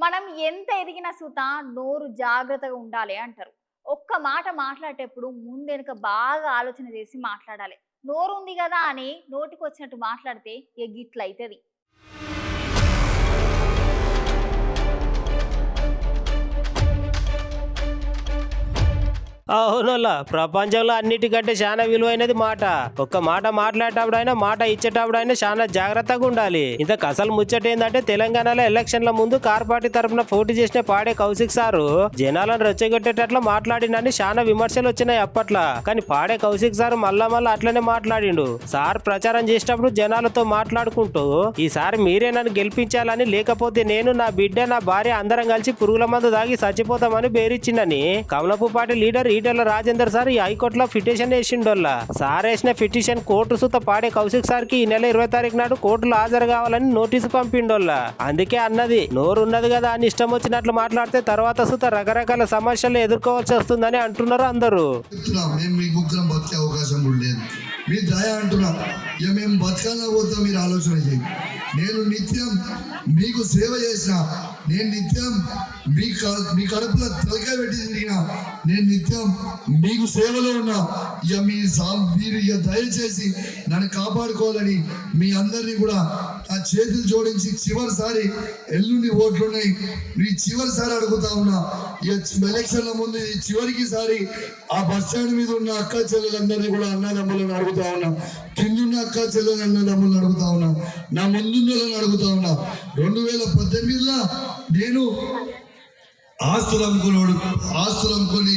మనం ఎంత ఎదిగినా సుత నోరు జాగ్రత్తగా ఉండాలి అంటారు. ఒక్క మాట మాట్లాడేటప్పుడు ముందెనక బాగా ఆలోచన చేసి మాట్లాడాలి. నోరు ఉంది కదా అని నోటికొచ్చినట్టు మాట్లాడితే గిట్లయితది. అవునోళ్ళ ప్రపంచంలో అన్నిటికంటే చాలా విలువైనది మాట. ఒక్క మాట మాట్లాడేటప్పుడైనా మాట ఇచ్చేటప్పుడైనా చాలా జాగ్రత్తగా ఉండాలి. ఇంతకు అసలు ముచ్చట ఏంటంటే తెలంగాణలో ఎలక్షన్ల ముందు కార్ పార్టీ తరఫున పోటీ చేసిన పాడే కౌశిక్ సారు జనాలను రెచ్చగొట్టేటట్లు మాట్లాడినని చాలా విమర్శలు వచ్చినాయి అప్పట్లో. కానీ పాడే కౌశిక్ సారు మళ్ళా అట్లనే మాట్లాడిండు. సార్ ప్రచారం చేసేటప్పుడు జనాలతో మాట్లాడుకుంటూ ఈసారి మీరే నన్ను గెలిపించాలని, లేకపోతే నేను, నా బిడ్డ, నా భార్య అందరం కలిసి పురుగుల మందు దాగి చచ్చిపోతామని బేరిచ్చిందని కమలపు party leader Etela Rajender sir ఈ హైకోర్టులో పిటిషన్ వేసిండోళ్ళ. సార్ వేసిన పిటిషన్ కోర్టు సుత పాడే కౌశిక్ సార్ కి ఈ నెల 20 తారీఖు నాడు కోర్టులో హాజరు కావాలని నోటీసు పంపిండోళ్ళ. అందుకే అన్నది, నోరు ఉన్నది కదా అని ఇష్టం వచ్చినట్లు మాట్లాడితే తర్వాత సుత రకరకాల సమస్యలు ఎదుర్కోవాల్సి వస్తుందని అంటున్నారు అందరూ. మీరు దయ అంటున్నా, ఇక మేము బతకాలని పోతాం. మీరు ఆలోచన చేయండి. నేను నిత్యం మీకు సేవ చేసిన, నేను నిత్యం మీ కడుపులో తలకాయ పెట్టి తిరిగిన, నేను నిత్యం మీకు సేవలో ఉన్నా. ఇక మీరు ఇక దయచేసి నన్ను కాపాడుకోవాలని మీ అందరినీ కూడా నా చేతులు జోడించి చివరిసారి, ఎల్లుండి ఓట్లున్నాయి, మీ చివరిసారి అడుగుతా ఉన్నా. ఇక ఎలక్షన్ల ముందు చివరికి సారి ఆ బస్ స్టాండ్ మీద ఉన్న అక్క చెల్లెలందరినీ కూడా అన్నదమ్ములను అడుగుతా ఉన్నా, కిందున్న అక్క చెల్లెలు అన్నదమ్ములను అడుగుతా ఉన్నా, నా ముందున్న అడుగుతా ఉన్నా. 2018లో నేను ఆస్తులు అమ్ముకొని